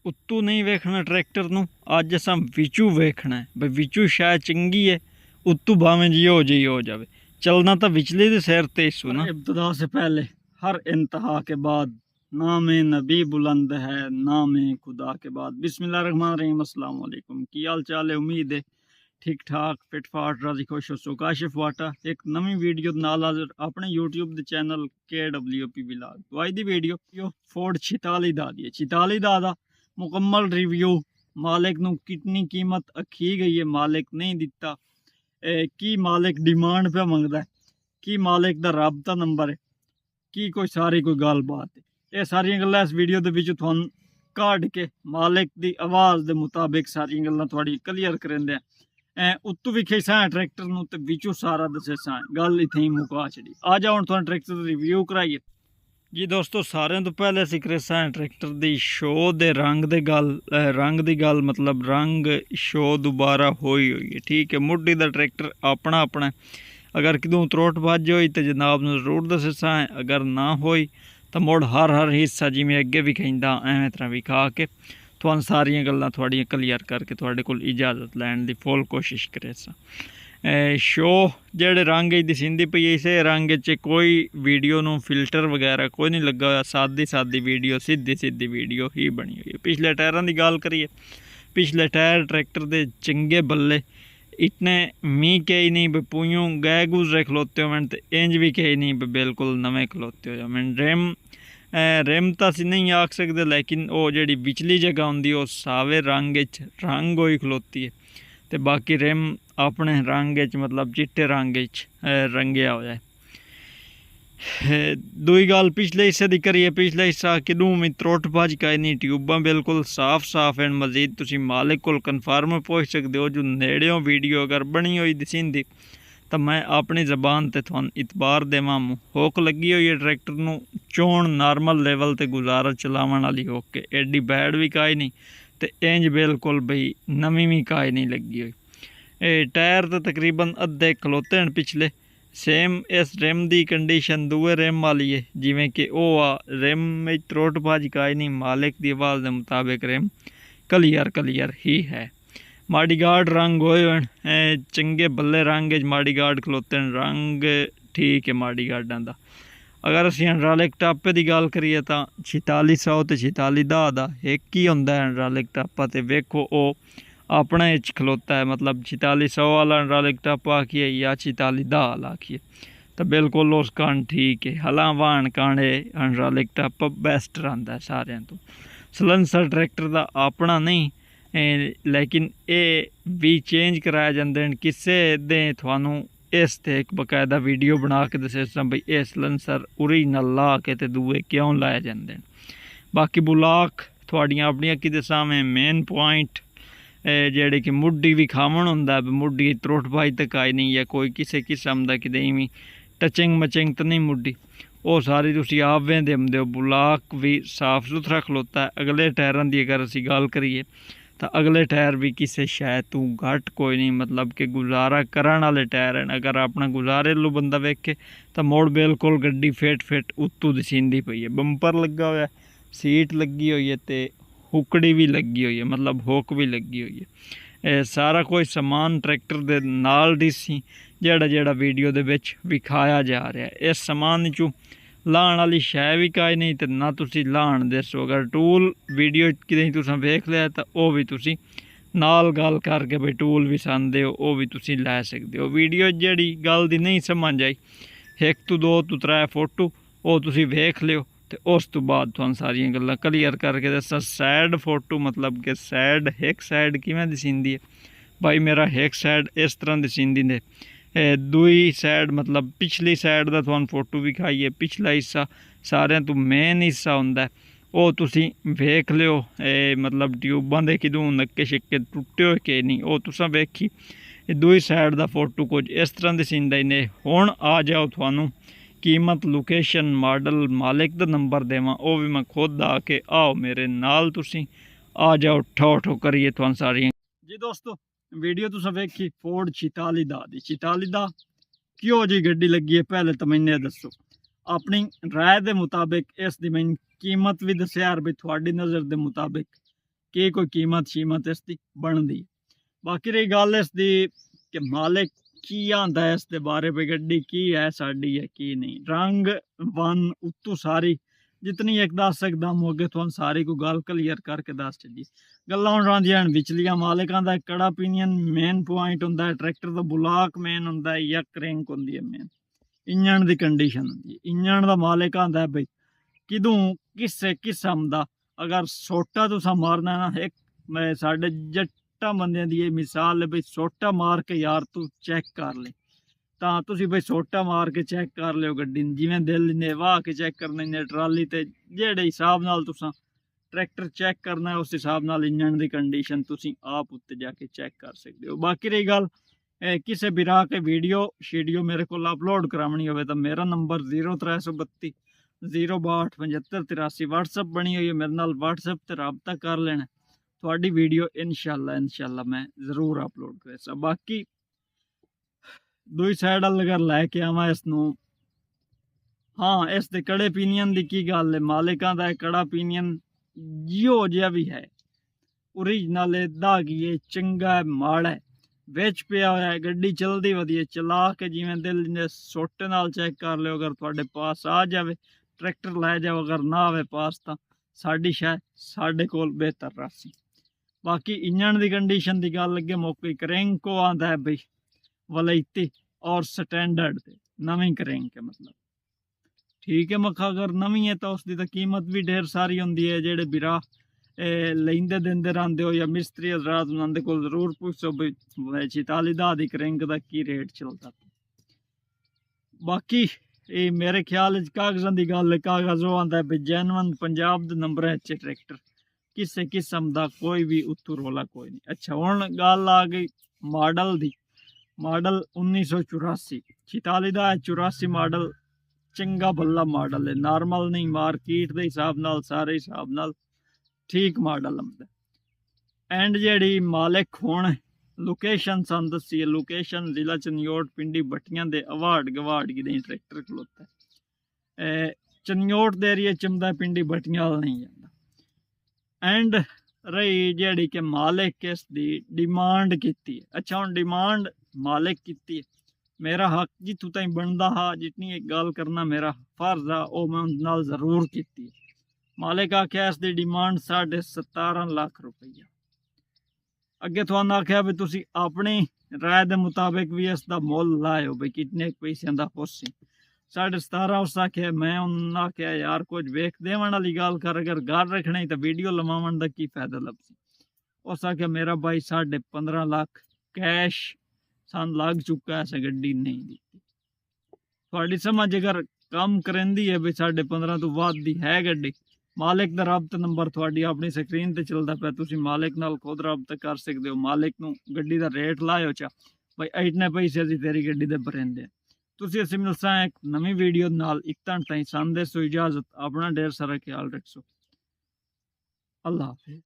उत्तू नहीं वेखना ट्रैक्टर नू, अज असां विचू वेखना है बई विचू शायद चंगी है, उत्तू भावें जी हो जावे। चलना तो विचले दे सैर ते इस ना। इब्तदा से पहले हर इंतहा के बाद नाम नबी बुलंद है, नाम खुदा के बाद। बिस्मिल्लाहिर्रहमानिर्रहीम। अस्सलाम वालेकुम। की हाल चाल है? उम्मीद है ठीक ठाक फिट फाट राजी खुश हो। काशिफ वाटा एक नवी वीडियो नाल हाजिर अपने यूट्यूब दे चैनल KWP व्लॉग। तो आज दी वीडियो फोर्ड 46 दा दी 46 दा मुकम्मल रिव्यू। मालिक नू कितनी कीमत आखी गई है, मालिक नहीं दिता, की मालिक डिमांड पे मंगदा है, की मालिक दा राबता नंबर है, की कोई सारी कोई गल बात है। ये सारियां गल्लां इस वीडियो दे विच तुहानू काढ़ के मालिक दी आवाज़ दे मुताबिक सारियां गल्लां थोड़ी क्लीयर करेंदे हैं। उत्तू भी खेसा है ट्रैक्टर नू ते विचू सारा दसेसा गल इत्थे ही मुका छड़ी। आ जाओ हुण तुहानू ट्रैक्टर दा रिव्यू कराइए जी। दोस्तों सारे तो पहले असीं करेसा है ट्रैक्टर दी शो दे रंग दी गल मतलब रंग शो दोबारा होई है, ठीक है। मुड्डी दा ट्रैक्टर अपना अपना, अगर कितों त्रोट भज होई तो जनाब नू जरूर दसेसा है, अगर ना होई तो मुड़ हर हिस्सा जिमें अगे भी कहता एवें तरह विखा के तुहानू सारियां गल्लां थोड़ियां क्लीयर करके तुहाडे कोल इजाजत लैण दी फुल कोशिश करेसा। शो जेड़े रंग दिसींदी पई इसे रंग च कोई वीडियो नू फिल्टर वगैरह कोई नहीं लगा हुआ, सादी वीडियो सीधी वीडियो ही बनी हुई है। पिछले टायरां दी गल करिए, पिछले टायर ट्रैक्टर दे चंगे बल्ले, इतने मीह कई नहीं भी पुइयों गए गुजरे खलोते हो मैंने, तो इंज भी कई नहीं भी बिल्कुल नवे खलोते हो मैंने। रिम तो असीं नहीं आख सकते, लेकिन वो जी विचली जगह होंगी वो सावे रंग होई खलोती है, तो बाकी रिम अपने रंग मतलब चिट्टे रंग रंगया होया है। दूई गल पिछले हिस्से की करिए, पिछला हिस्सा किदूं भी त्रुट भज का नहीं, ट्यूबां बिल्कुल साफ हैं। मजीद तुसीं मालिक कोल कन्फर्म पहुँच सकते हो, जो नेड़ियों वीडियो अगर बनी हुई दिसींदी तो मैं अपनी जबान ते तुहानू इतबार देवां। होक लगी हुई है ट्रैक्टर नू चोण नॉर्मल लेवल ते गुजारा चलावन वाली होक के, एडी बैड भी काई नहीं तो इंज बिल्कुल बई नवी भी काई नहीं लगी हुई। टायर तो तकरीबन अद्धे खलोते हैं पिछले, सेम इस रिम की कंडीशन दूए रिम वाली है जिमें कि वो आ रिम में त्रोट भाज काई नहीं, मालिक की आवाज़ के मुताबिक रिम क्लीयर ही है। माड़ी गार्ड रंग होए चंगे बल्ले रंग माड़ी गार्ड खलोते हैं, रंग ठीक है माड़ी गार्डा का। अगर असीं हाइड्रोलिक टापे की गल करिए तो 4600 तो 4610 का एक ही होंदा है हाइड्रोलिक टापा, तो वेखो वो अपने खलोता है, मतलब 4600 वाला हाइड्रोलिक टापा आखिए या 4610 वाला आखिए तो बिल्कुल उस कान ठीक है। हला वाहन काने हाइड्रोलिक टापा बेस्ट रहा है सारिਆਂ तो। सलेंसर ट्रैक्टर का अपना नहीं, लेकिन ये भी चेंज कराए जाते हैं किसे दे थानू इस ते एक बकायदा वीडियो बना के दसे बई ये सलेंसर ओरिजिनल ला के ते दूए क्यों लाए जाते हैं। बाकी बुलाक थोड़ियां अपनियां कि सामने मेन पॉइंट जेड़े कि मुड्डी भी खावन होंदा, मुड्डी त्रुट भाई तक आई नहीं, या कोई किसी किस्म का कि भी टचिंग मचिंग तो नहीं मुड्डी, वो सारी तुसी आप वेंदे हो। बुलाक भी साफ सुथरा खलोता है। अगले टायरों की अगर असी गल करिए तो अगले टायर भी किसी शायद तू घट कोई नहीं, मतलब कि गुजारा करन वाले टायर हैं। अगर अपना गुजारे लो बंदा वेखे तो मुड़ बिल्कुल गड्डी फिट उत्तू दिसींदी पई है। बंपर लगा हुआ है, सीट लगी हुई है, तो हुकड़ी भी लगी हुई है, मतलब हुक भी लगी हुई है। सारा कोई समान ट्रैक्टर दे नाल दिसी जेड़ा वीडियो दे विच विखाया जा रहा है। इस समान चू लाण वाली शै भी काई नहीं, तो ना तुसी लाण दसो। अगर टूल वीडियो कि तुसां वेख लिया तो वह भी तुसी नाल गल करके भाई टूल भी सानदे हो, वह भी तुसी लै सकदे हो। वीडियो जेड़ी गल दी नहीं समझ आई, 1 तो 2 तो 3 फोटो वो तुसी वेख लियो, तो उस तो बाद तुहानू सारियां गल्लां क्लीयर करके दसां। सैड फोटो मतलब कि सैड एक सैड किवें दिसींदी है भाई, मेरा एक सैड इस तरह दिसींदी ने, दूई सैड मतलब पिछली सैड का तुहानू फोटो विखाइए। पिछला हिस्सा सारे तो मेन हिस्सा होंदा है, वो तुसी वेख लियो। मतलब ट्यूबां दे किदों नक्के शिक्के टुटे हुए कि नहीं, वो तुसां वेखी। दूई सैड का फोटो कुछ इस तरह दिसींदा ने। हुण आ जाओ तुहानू कीमत, लोकेशन, मॉडल, मालिक का नंबर देवां, वो भी मैं खुद आके आओ मेरे नाल, तुसी आ जाओ ठो करिए तुहानू सारियां जी। दोस्तों वीडियो तुसां वेखी फोर्ड 46 दा दी 46 दा क्यों जी गड्डी लगी है, पहले तो मैंने दसो अपनी राय के मुताबिक। इस दी मैं कीमत भी दसिया भी थोड़ी नज़र के मुताबिक ਕੀ ਕੋਈ ਕੀਮਤ ਇਸ ਦੀ ਬਣਦੀ। ਬਾਕੀ ਰਹੀ ਗੱਲ ਇਸ ਦੀ ਕਿ ਮਾਲਿਕ ਕੀ ਆਂਦਾ ਇਸ ਦੇ ਬਾਰੇ ਵੀ ਗੱਡੀ ਕੀ ਹੈ ਸਾਡੀ ਹੈ ਕੀ ਨਹੀਂ, ਰੰਗ ਵਨ ਉੱਤੋਂ ਸਾਰੀ ਜਿਤਨੀ ਇੱਕ ਦੱਸ ਸਕਦਾ ਹੂੰ ਅੱਗੇ ਤੁਹਾਨੂੰ ਸਾਰੀ ਕੋਈ ਗੱਲ ਕਲੀਅਰ ਕਰਕੇ ਦੱਸ ਚੱਲੀ। ਗੱਲਾਂ ਹੁਣ ਰਹਿੰਦੀਆਂ ਵਿਚਲੀਆਂ ਮਾਲਿਕਾਂ ਦਾ ਕੜਾ opinion ਮੇਨ ਪੁਆਇੰਟ ਹੁੰਦਾ ਹੈ, ਟਰੈਕਟਰ ਦਾ ਬੁਲਾਕ ਮੇਨ ਹੁੰਦਾ ਹੈ ਜਾਂ ਕ੍ਰੈਂਕ ਹੁੰਦੀ ਹੈ ਮੇਨ, ਇੰਜਣ ਦੀ ਕੰਡੀਸ਼ਨ ਹੁੰਦੀ ਹੈ। ਇੰਜਣ ਦਾ ਮਾਲਿਕ ਆਂਦਾ ਹੈ ਬਈ ਕਿਦੋਂ ਕਿਸੇ ਕਿਸਮ ਦਾ ਅਗਰ ਸੋਟਾ ਤੁਸੀਂ ਮਾਰਨਾ ਨਾ, ਇੱਕ ਮੈਂ ਸਾਡੇ ਜੱਟਾਂ ਬੰਦਿਆਂ ਦੀ ਇਹ ਮਿਸਾਲ ਹੈ ਬਈ ਸੋਟਾ ਮਾਰ ਕੇ ਯਾਰ ਤੂੰ ਚੈੱਕ ਕਰ ਲੈ, ਤਾਂ ਤੁਸੀਂ ਬਈ ਸੋਟਾ ਮਾਰ ਕੇ ਚੈੱਕ ਕਰ ਲਿਓ ਗੱਡੀ ਨੂੰ, ਜਿਵੇਂ ਦਿਲ ਨੇ ਵਾਹ ਕੇ ਚੈੱਕ ਕਰਨਾ ਨੇ ਟਰਾਲੀ ਤੇ ਜਿਹੜੇ ਹਿਸਾਬ ਨਾਲ ਤੁਸੀਂ ਟਰੈਕਟਰ ਚੈੱਕ ਕਰਨਾ ਹੈ ਉਸ ਹਿਸਾਬ ਨਾਲ ਇੰਜਣ ਦੀ ਕੰਡੀਸ਼ਨ ਤੁਸੀਂ ਆਪ ਉੱਤੇ ਜਾ ਕੇ ਚੈੱਕ ਕਰ ਸਕਦੇ ਹੋ। ਬਾਕੀ ਰਹੀ ਗੱਲ ਕਿਸੇ ਵੀ ਰਾਹ ਕੇ ਵੀਡੀਓ ਸ਼ੀਡੀਓ ਮੇਰੇ ਕੋਲ ਅਪਲੋਡ ਕਰਾਉਣੀ ਹੋਵੇ ਤਾਂ ਮੇਰਾ ਨੰਬਰ 0332 062 75 83 WhatsApp ਬਣੀ ਹੋਈ ਹੈ, ਮੇਰੇ ਨਾਲ WhatsApp ਤੇ ਰਾਬਤਾ ਕਰ ਲੈਣਾ, ਤੁਹਾਡੀ ਵੀਡੀਓ ਇਨਸ਼ਾਅੱਲਾ ਮੈਂ ਜ਼ਰੂਰ ਅਪਲੋਡ ਕਰਾਂਗਾ। ਬਾਕੀ ਦੂਈ ਸਾਈਡ ਅਗਰ ਲੈ ਕੇ ਆਵਾਂ ਇਸ ਨੂੰ, ਹਾਂ ਇਸ ਦੇ ਕੜੇ opinion ਦੀ ਕੀ ਗੱਲ ਹੈ, ਮਾਲਿਕਾਂ ਦਾ ਕੜਾ opinion ਜਿਹੋ ਜਿਹਾ ਵੀ ਹੈ ਓਰੀਜਨਲ ਹੈ, ਦਾਗੀ ਹੈ, ਚੰਗਾ ਹੈ, ਮਾੜਾ ਹੈ, ਵਿੱਚ ਪਿਆ ਹੋਇਆ ਹੈ, ਗੱਡੀ ਚਲਦੀ ਵਧੀਆ, ਚਲਾ ਕੇ ਜਿਵੇਂ ਦਿਲ ਦੇ ਸੋਟੇ ਨਾਲ ਚੈੱਕ ਕਰ ਲਿਓ, ਅਗਰ ਤੁਹਾਡੇ ਪਾਸ ਆ ਜਾਵੇ ਟਰੈਕਟਰ ਲੈ ਜਾਓ, ਅਗਰ ਨਾ ਆਵੇ ਪਾਸ ਤਾਂ ਸਾਡੀ ਸ਼ਾਇਦ ਸਾਡੇ ਕੋਲ ਬਿਹਤਰ ਰਾਸੀ। ਬਾਕੀ ਇੰਜਣ ਦੀ ਕੰਡੀਸ਼ਨ ਦੀ ਗੱਲ ਲੱਗੇ ਮੌਕੇ ਕਰੈਂਕੋ ਆਂਦਾ ਹੈ ਬਈ ਵਲੈਤੀ ਔਰ ਸਟੈਂਡਰਡ ਤੇ ਨਵੀਂ ਕਰੈਂਕ ਹੈ, मतलब ठीक है मखा अगर नवी है तो उसकी तो कीमत भी ढेर सारी होंगी है। जेडे बिरा लेंदे देंदे रहंदे हो या मिस्त्री हजरात उन्होंने को जरूर पूछो भाई 46 दी करैंक का की रेट चलता। बाकी ये मेरे ख्याल कागजां की गल है, कागज वो आंदा है जैनवन पंजाब दे नंबर है ट्रैक्टर, किसी किस्म का कोई भी उत्तू रोला कोई नहीं। अच्छा हुण गल आ गई मॉडल दी, मॉडल 1984 46 का है, 84 मॉडल चंगा भला मॉडल है, नॉर्मल नहीं, मार्केट के हिसाब नाल सारे हिसाब नाल ठीक मॉडल आंदा। एंड जेड़ी मालिक हुण लोकेशन सन दसी है, लोकेशन जिला चनयोट पिंडी बट्टियां दे अवार्ड गवाड़ की ट्रैक्टर खलोता है, चनयोट दे एरिए चमदा पिंडी बट्टियां वाल नहीं जाता। एंड रही जेड़ी के मालिक इस दी डिमांड की है। अच्छा हुण डिमांड मालिक की है, मेरा हक जितों ताईं बनता हा, जितनी एक गल करना मेरा फर्ज आ वो मैं उनके नाल जरूर की। मालिक आख्या इसकी डिमांड 17.5 लाख रुपया। अगे तुहानू आख्या भी तुसी अपनी राय के मुताबिक भी इसका मुल लाओ भी कितने पैसों का होसी। 17.5 उस आख्या, मैं उन्होंने आख्या यार कुछ वेख देवन वाली गल कर, अगर घर रखना तो वीडियो लवावन का की फायदा लभसी। उस आख्या मेरा भाई 15.5 लाख कैश सन लग चुका है, गड्डी नहीं दी। थोड़ी समझ अगर कम करेंदी है भी 15.5 तो बाद दी है गड्डी, मालिक का रबता नंबर थोड़ी अपनी स्क्रीन पर चलता पाया, तुसी मालिक नाल खुद रबता कर सकते हो। मालिक नू गड्डी का रेट लाओ चा भाई इतने पैसे असीं तेरी गड्डी दे भरेंदे। तुसी असीं मिलसां एक नवी वीडियो नाल, एक ताईं सन दे सो इजाजत, अपना ढेर सारा ख्याल रखो। अल्लाह हाफिज़।